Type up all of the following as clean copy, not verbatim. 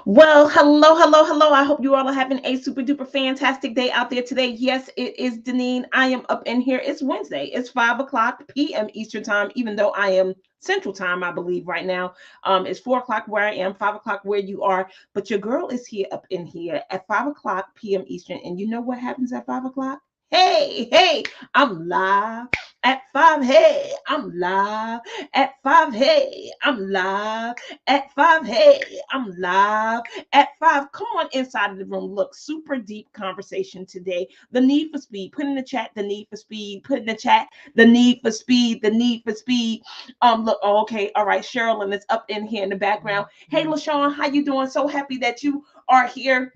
Well, hello, hello, hello. I hope you all are having a super duper fantastic day out there today. Yes, it is Deneen. I am up in here. It's Wednesday. It's 5 o'clock p.m. Eastern time, even though I am Central time, I believe, right now. It's 4 o'clock where I am, 5 o'clock where you are. But your girl is here up in here at 5 o'clock p.m. Eastern. And you know what happens at 5 o'clock? Hey, hey, I'm live at 5. Hey, I'm live at 5. Hey, I'm live at 5. Hey, I'm live at 5. Come on inside of the room. Look, super deep conversation today. The need for speed. Put in the chat the need for speed. Put in the chat the need for speed. The need for speed. Look, oh, okay, all right. Sherilyn is up in here in the background. Hey, LaShawn, how you doing? So happy that you are here.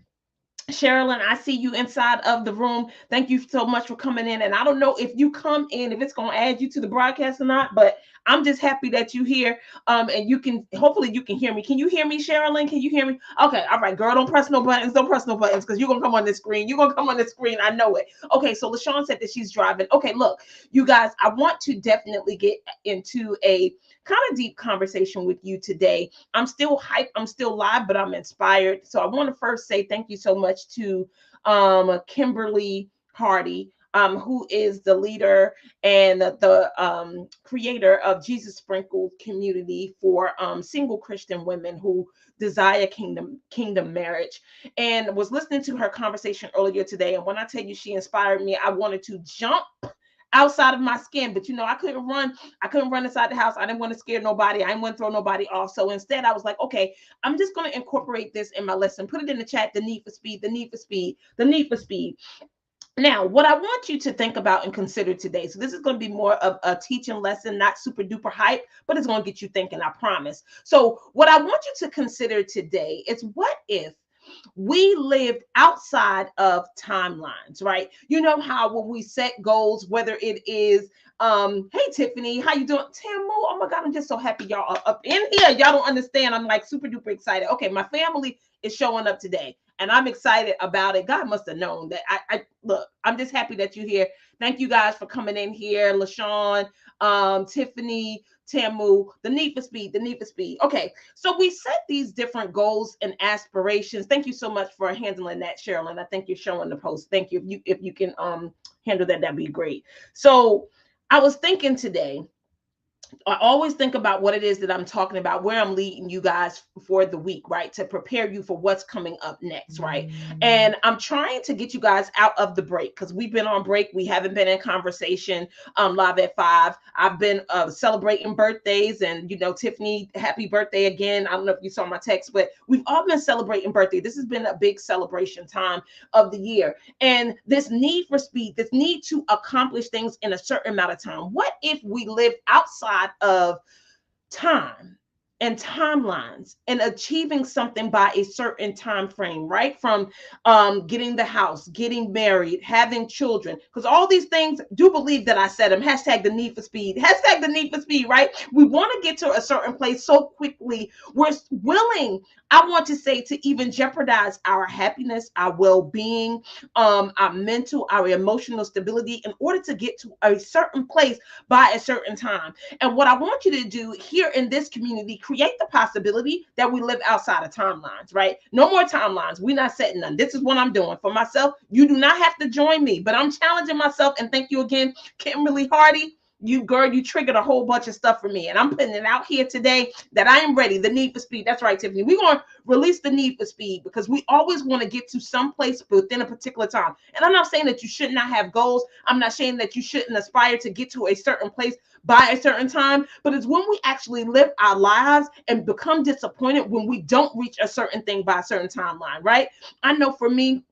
Sherilyn, I see you inside of the room. Thank you so much for coming in. And I don't know if you come in, if it's going to add you to the broadcast or not, but I'm just happy that you're here. And you can, hopefully you can hear me. Can you hear me, Sherilyn? Can you hear me? Okay. All right, girl, don't press no buttons. Don't press no buttons because you're going to come on the screen. You're going to come on the screen. I know it. Okay. So LaShawn said that she's driving. Okay. Look, you guys, I want to definitely get into a kind of deep conversation with you today. I'm still hyped. I'm still live, but I'm inspired. So I want to first say thank you so much to Kimberly Hardy, who is the leader and the creator of Jesus Sprinkled Community for single Christian women who desire kingdom marriage. And was listening to her conversation earlier today. And when I tell you she inspired me, I wanted to jump outside of my skin. But I couldn't run inside the house. I didn't want to scare nobody. I didn't want to throw nobody off. So instead I was like, okay, I'm just going to incorporate this in my lesson. Put it in the chat: the need for speed, the need for speed, the need for speed. Now, what I want you to think about and consider today, so this is going to be more of a teaching lesson, not super duper hype, but it's going to get you thinking, I promise. So what I want you to consider today is, what if we lived outside of timelines, right? You know how when we set goals, whether it is hey Tiffany, how you doing? Tamu, oh my God, I'm just so happy y'all are up in here. Y'all don't understand. I'm like super duper excited. Okay, my family is showing up today and I'm excited about it. God must have known that I look, I'm just happy that you're here. Thank you guys for coming in here. LaShawn, Tiffany, Tamu, the need for speed, the need for speed. Okay, so we set these different goals and aspirations. Thank you so much for handling that, Sherilyn. I think you're showing the post. Thank you. If you can handle that, that'd be great. So I was thinking today, I always think about what it is that I'm talking about, where I'm leading you guys for the week, right? To prepare you for what's coming up next, right? And I'm trying to get you guys out of the break because we've been on break. We haven't been in conversation live at 5. I've been celebrating birthdays, and Tiffany, happy birthday again. I don't know if you saw my text, but we've all been celebrating birthday. This has been a big celebration time of the year. And this need for speed, this need to accomplish things in a certain amount of time. What if we lived outside of time and timelines and achieving something by a certain time frame, right? From getting the house, getting married, having children, because all these things, do believe that I said them. Hashtag the need for speed. Hashtag the need for speed, right? We want to get to a certain place so quickly. We're willing, I want to say, to even jeopardize our happiness, our well-being, our mental, our emotional stability in order to get to a certain place by a certain time. And what I want you to do here in this community, create the possibility that we live outside of timelines, right? No more timelines. We're not setting none. This is what I'm doing for myself. You do not have to join me, but I'm challenging myself. And thank you again, Kimberly Hardy. You, girl, you triggered a whole bunch of stuff for me. And I'm putting it out here today that I am ready. The need for speed. That's right, Tiffany. We're going to release the need for speed because we always want to get to some place within a particular time. And I'm not saying that you should not have goals. I'm not saying that you shouldn't aspire to get to a certain place by a certain time, but it's when we actually live our lives and become disappointed when we don't reach a certain thing by a certain timeline, right? I know for me,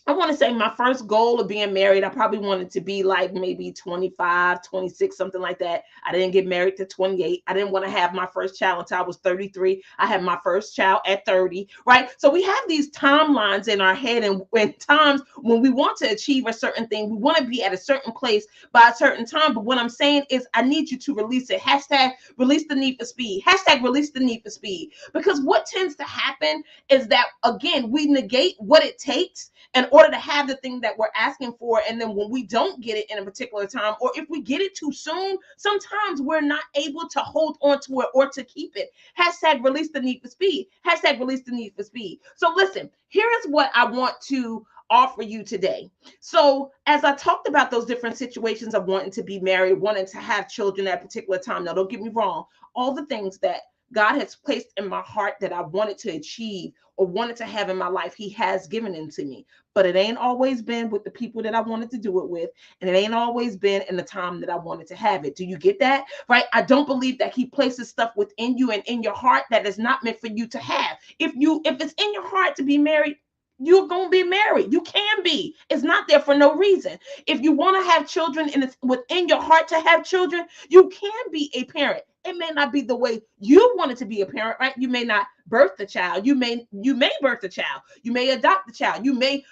I want to say my first goal of being married, I probably wanted to be like maybe 25, 26, something like that. I didn't get married to 28. I didn't want to have my first child until I was 33. I had my first child at 30, right? So we have these timelines in our head, and when times when we want to achieve a certain thing, we want to be at a certain place by a certain time. But what I'm saying is I need you to release it. Hashtag release the need for speed. Hashtag release the need for speed. Because what tends to happen is that, again, we negate what it takes in order to have the thing that we're asking for. And then when we don't get it in a particular time, or if we get it too soon, sometimes we're not able to hold on to it or to keep it. Hashtag release the need for speed. Hashtag release the need for speed. So listen, here is what I want to offer you today. So as I talked about those different situations of wanting to be married, wanting to have children at a particular time. Now, don't get me wrong. All the things that God has placed in my heart that I wanted to achieve or wanted to have in my life, he has given them to me. But it ain't always been with the people that I wanted to do it with. And it ain't always been in the time that I wanted to have it. Do you get that? Right? I don't believe that he places stuff within you and in your heart that is not meant for you to have. If it's in your heart to be married, you're going to be married. You can be. It's not there for no reason. If you want to have children and it's within your heart to have children, you can be a parent. It may not be the way you wanted to be a parent, right? You may not birth the child. You may birth the child. You may adopt the child. You may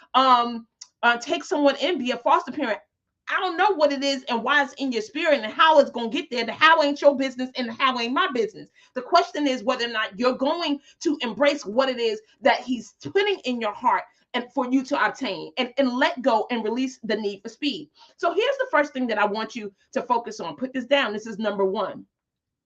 take someone in, be a foster parent. I don't know what it is and why it's in your spirit and how it's going to get there. The how ain't your business and the how ain't my business. The question is whether or not you're going to embrace what it is that he's putting in your heart and for you to obtain and let go and release the need for speed. So here's the first thing that I want you to focus on. Put this down. This is number one.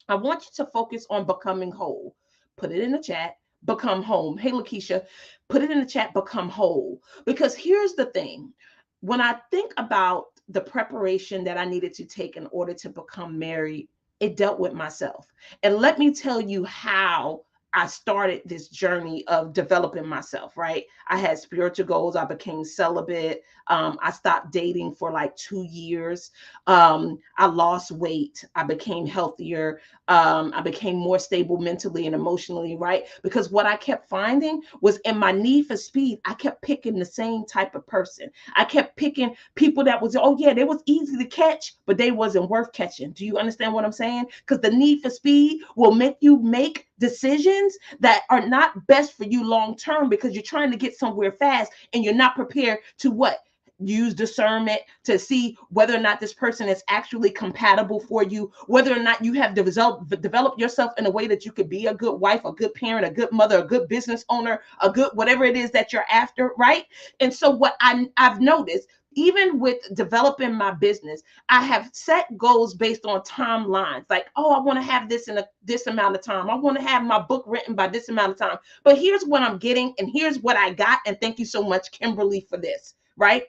I want you to focus on becoming whole. Put it in the chat. Become whole. Hey, Lakeisha, put it in the chat. Become whole. Because here's the thing. When I think about the preparation that I needed to take in order to become married, it dealt with myself. And let me tell you how I started this journey of developing myself, right? I had spiritual goals. I became celibate. I stopped dating for like 2 years. I lost weight. I became healthier. I became more stable mentally and emotionally, right? Because what I kept finding was in my need for speed, I kept picking the same type of person. I kept picking people that was, oh yeah, they was easy to catch, but they wasn't worth catching. Do you understand what I'm saying? Because the need for speed will make you make decisions that are not best for you long term because you're trying to get somewhere fast and you're not prepared to what? Use discernment to see whether or not this person is actually compatible for you, whether or not you have developed yourself in a way that you could be a good wife, a good parent, a good mother, a good business owner, a good whatever it is that you're after, right? And so what I've noticed, even with developing my business, I have set goals based on timelines. Like, oh, I want to have this in this amount of time. I want to have my book written by this amount of time. But here's what I'm getting, and here's what I got. And thank you so much, Kimberly, for this, right?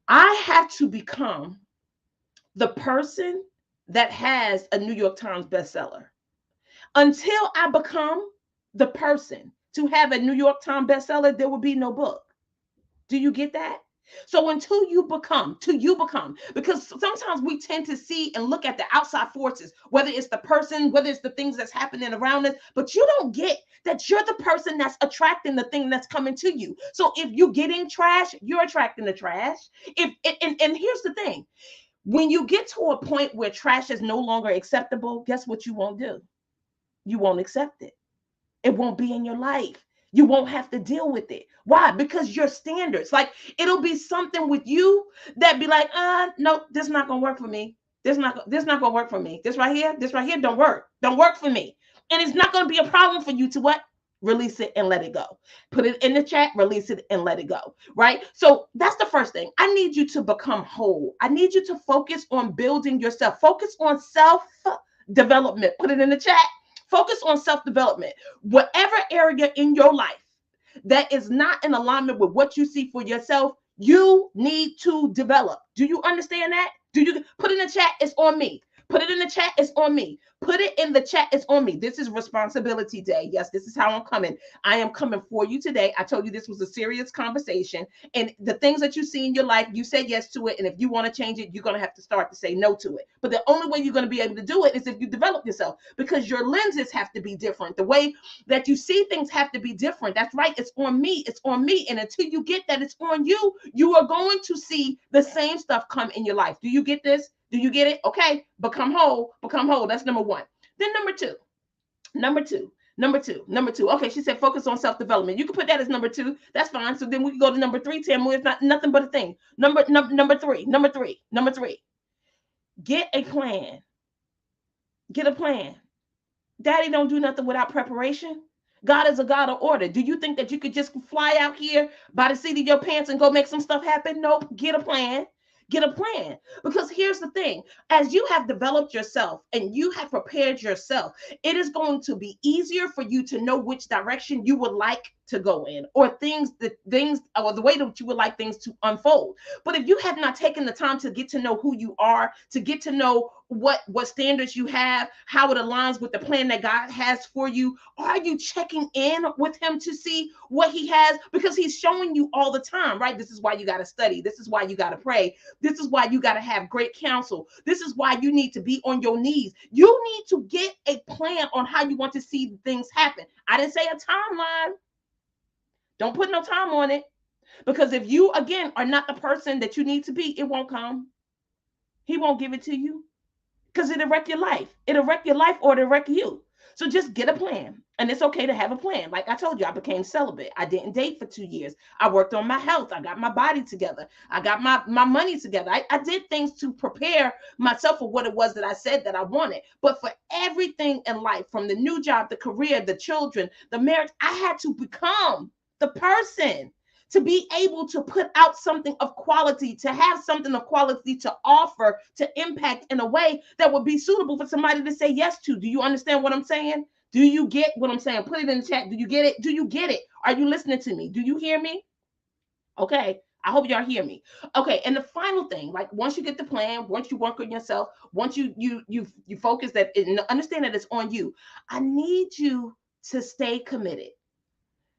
I have to become the person that has a New York Times bestseller. Until I become the person to have a New York Times bestseller, there will be no book. Do you get that? So until you become, because sometimes we tend to see and look at the outside forces, whether it's the person, whether it's the things that's happening around us, but you don't get that you're the person that's attracting the thing that's coming to you. So if you're getting trash, you're attracting the trash. And here's the thing, when you get to a point where trash is no longer acceptable, guess what you won't do? You won't accept it. It won't be in your life. You won't have to deal with it. Why? Because your standards, like it'll be something with you that be like, no, this not gonna work for me. This not gonna work for me. This right here don't work. Don't work for me. And it's not gonna be a problem for you to what? Release it and let it go. Put it in the chat, release it and let it go. Right? So that's the first thing. I need you to become whole. I need you to focus on building yourself. Focus on self-development. Put it in the chat. Focus on self-development. Whatever area in your life that is not in alignment with what you see for yourself, you need to develop. Do you understand that? Do you put in the chat? It's on me. Put it in the chat. It's on me. Put it in the chat. It's on me. This is responsibility day. Yes, this is how I'm coming. I am coming for you today. I told you this was a serious conversation. And the things that you see in your life, you say yes to it. And if you want to change it, you're going to have to start to say no to it. But the only way you're going to be able to do it is if you develop yourself, because your lenses have to be different. The way that you see things have to be different. That's right. It's on me. It's on me. And until you get that it's on you, you are going to see the same stuff come in your life. Do you get this? Do you get it? Okay. Become whole. Become whole. That's number one. Then number two. Okay, she said focus on self-development. You can put that as number two. That's fine. So then we can go to number three, Tim. It's not nothing but a thing. Number three. Get a plan. Get a plan. Daddy don't do nothing without preparation. God is a God of order. Do you think that you could just fly out here by the seat of your pants and go make some stuff happen? Nope. Get a plan. Get a plan. Because here's the thing, as you have developed yourself and you have prepared yourself, it is going to be easier for you to know which direction you would like to go in, or things or the way that you would like things to unfold. But if you have not taken the time to get to know who you are, to get to know what standards you have, how it aligns with the plan that God has for you, are you checking in with him to see what he has? Because he's showing you all the time, right? This is why you got to study. This is why you got to pray. This is why you got to have great counsel. This is why you need to be on your knees. You need to get a plan on how you want to see things happen. I didn't say a timeline. Don't put no time on it. Because if you, again, are not the person that you need to be, it won't come. He won't give it to you. Because it'll wreck your life. It'll wreck your life, or it'll wreck you. So just get a plan. And it's okay to have a plan. Like I told you, I became celibate. I didn't date for 2 years. I worked on my health. I got my body together. I got my money together. I did things to prepare myself for what it was that I said that I wanted. But for everything in life, from the new job, the career, the children, the marriage, I had to become the person to be able to put out something of quality, to have something of quality to offer, to impact in a way that would be suitable for somebody to say yes to. Do you understand what I'm saying? Do you get what I'm saying? Put it in the chat. Do you get it? Do you get it? Are you listening to me? Do you hear me? Okay. I hope y'all hear me. Okay, and the final thing, like once you get the plan, once you work on yourself, once you focus that, understand that it's on you. I need you to stay committed.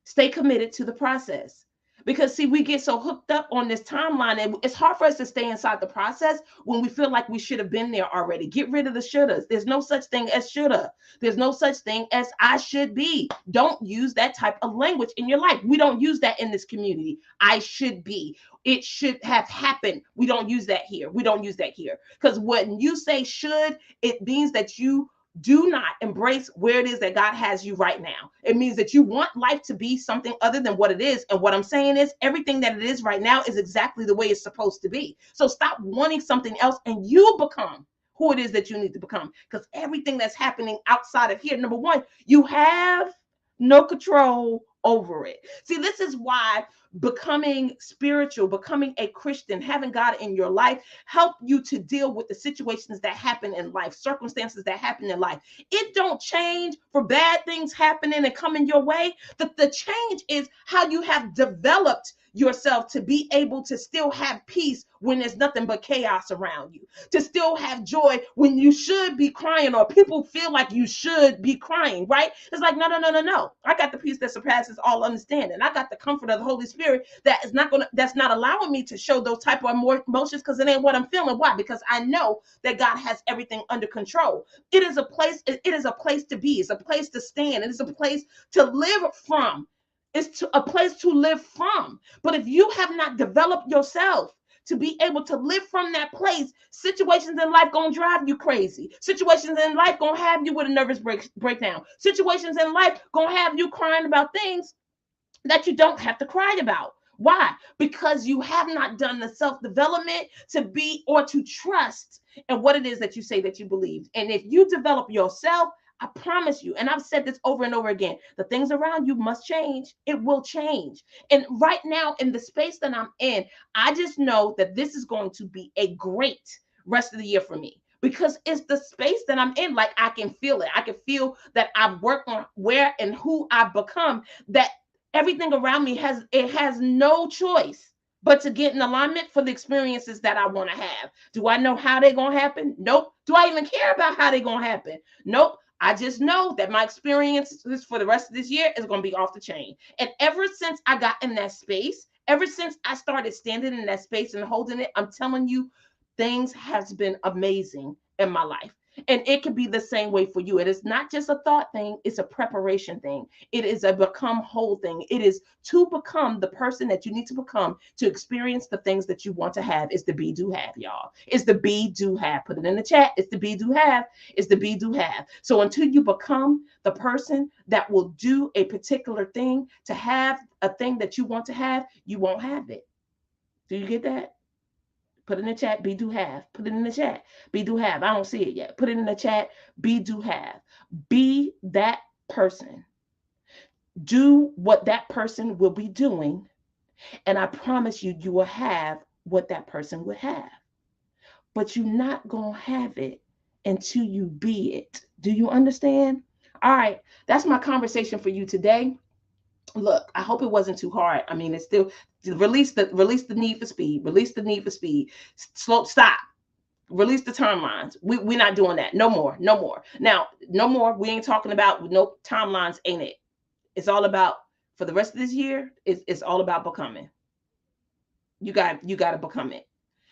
Stay committed to the process. Because see, we get so hooked up on this timeline, and it's hard for us to stay inside the process when we feel like we should have been there already. Get rid of the shouldas. There's no such thing as shoulda. There's no such thing as I should be. Don't use that type of language in your life. We don't use that in this community. I should be. It should have happened. We don't use that here. We don't use that here. Because when you say should, it means that you do not embrace where it is that God has you right now. It means that you want life to be something other than what it is. And what I'm saying is everything that it is right now is exactly the way it's supposed to be. So stop wanting something else and you become who it is that you need to become. Because everything that's happening outside of here, number one, you have no control over it. See, this is why becoming spiritual, becoming a Christian, having God in your life help you to deal with the situations that happen in life, circumstances that happen in life. It don't change for bad things happening and coming your way. The change is how you have developed yourself to be able to still have peace when there's nothing but chaos around you, to still have joy when you should be crying, or people feel like you should be crying, right? It's like, no. I got the peace that surpasses all understanding. I got the comfort of the Holy Spirit that's not allowing me to show those type of emotions, because it ain't what I'm feeling. Why? Because I know that God has everything under control. It is a place to be. It's a place to stand. It is a place to live from. It's a place to live from. But if you have not developed yourself to be able to live from that place, situations in life gonna drive you crazy. Situations in life gonna have you with a nervous breakdown. Situations in life gonna have you crying about things that you don't have to cry about. Why? Because you have not done the self-development to be or to trust in what it is that you say that you believe. And if you develop yourself, I promise you, and I've said this over and over again, the things around you must change. It will change. And right now, in the space that I'm in, I just know that this is going to be a great rest of the year for me, because it's the space that I'm in. Like, I can feel it. I can feel that I've worked on where and who I've become, that everything around me has no choice but to get in alignment for the experiences that I want to have. Do I know how they're going to happen? Nope. Do I even care about how they're going to happen? Nope. I just know that my experiences for the rest of this year is going to be off the chain. And ever since I got in that space, ever since I started standing in that space and holding it, I'm telling you, things has been amazing in my life. And it can be the same way for you. It is not just a thought thing, it's a preparation thing. It is a become whole thing. It is to become the person that you need to become to experience the things that you want to have. It's the be, do, have, y'all. It's the be, do, have. Put it in the chat. It's the be, do, have. It's the be, do, have. So until you become the person that will do a particular thing to have a thing that you want to have, you won't have it. Do you get that? Put it in the chat, be, do, have. Put it in the chat, be, do, have. I don't see it yet. Put it in the chat, be, do, have. Be that person Do what that person will be doing, and I promise you, you will have what that person would have. But you're not going to have it until you be it. Do you understand? All right, that's my conversation for you today. Look, I hope it wasn't too hard. I mean, it's still release the need for speed. Release the need for speed. Slow, stop. Release the timelines. We're not doing that. No more. No more. Now, no more. We ain't talking about no timelines, ain't it? It's all about for the rest of this year, it's all about becoming. You got to become it.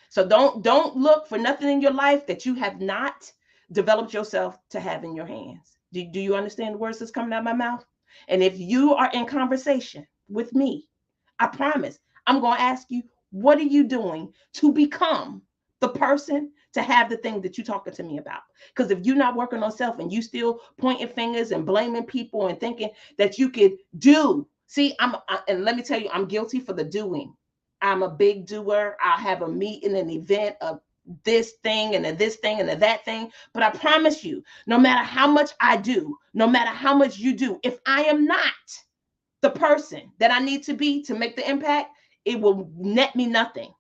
So don't look for nothing in your life that you have not developed yourself to have in your hands. Do you understand the words that's coming out of my mouth? And if you are in conversation with me, I promise I'm going to ask you, what are you doing to become the person to have the thing that you're talking to me about? Because if you're not working on self and you still pointing fingers and blaming people and thinking that you could do, see, and let me tell you, I'm guilty for the doing. I'm a big doer. I'll have a meeting, an event, of this thing and a this thing and a that thing. But I promise you, no matter how much I do, no matter how much you do, if I am not the person that I need to be to make the impact, it will net me nothing.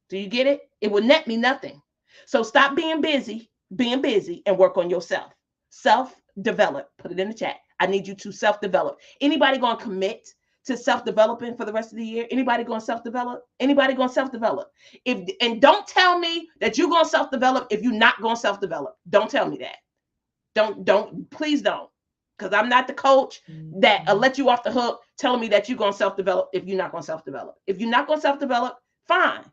Do you get it? It will net me nothing. So stop being busy, and work on yourself. Self develop. Put it in the chat. I need you to self develop. Anybody going to commit to self developing for the rest of the year? Anybody going to self develop? Anybody going to self develop? And don't tell me that you're going to self develop if you're not going to self develop. Don't tell me that. Please don't. Because I'm not the coach that'll let you off the hook telling me that you're going to self develop if you're not going to self develop. If you're not going to self develop, fine.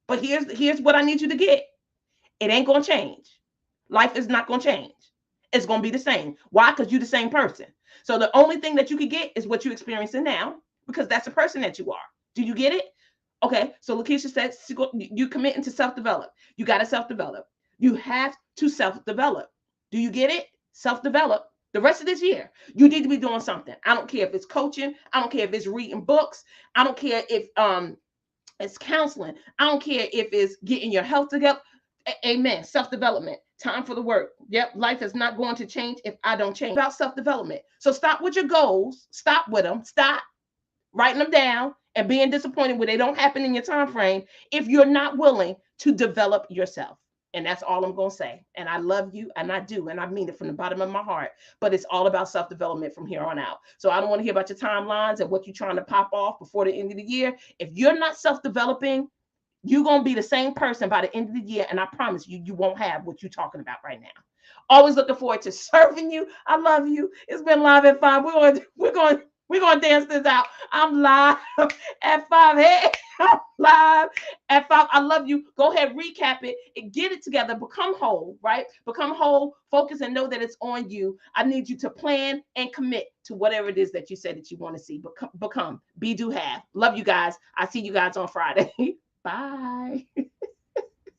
But here's what I need you to get. It ain't going to change. Life is not going to change. It's going to be the same. Why? Because you're the same person. So the only thing that you can get is what you're experiencing now, because that's the person that you are. Do you get it? Okay. So Lakeisha said you committing to self-develop. You got to self-develop. You have to self-develop. Do you get it? Self-develop. The rest of this year, you need to be doing something. I don't care if it's coaching. I don't care if it's reading books. I don't care if it's counseling. I don't care if it's getting your health together. Amen. Self-development. Time for the work. Yep. Life is not going to change if I don't change. About self-development. So stop with your goals. Stop with them. Stop writing them down and being disappointed when they don't happen in your time frame if you're not willing to develop yourself. And that's all I'm going to say. And I love you, and I do, and I mean it from the bottom of my heart. But it's all about self-development from here on out. So I don't want to hear about your timelines and what you're trying to pop off before the end of the year. If you're not self-developing, you're going to be the same person by the end of the year. And I promise you, you won't have what you're talking about right now. Always looking forward to serving you. I love you. It's been Live at 5. We're going to dance this out. I'm live at 5. Hey, I'm live at 5. I love you. Go ahead, recap it and get it together. Become whole, right? Become whole, focus, and know that it's on you. I need you to plan and commit to whatever it is that you said that you want to see. Become, be, do, have. Love you guys. I see you guys on Friday. Bye.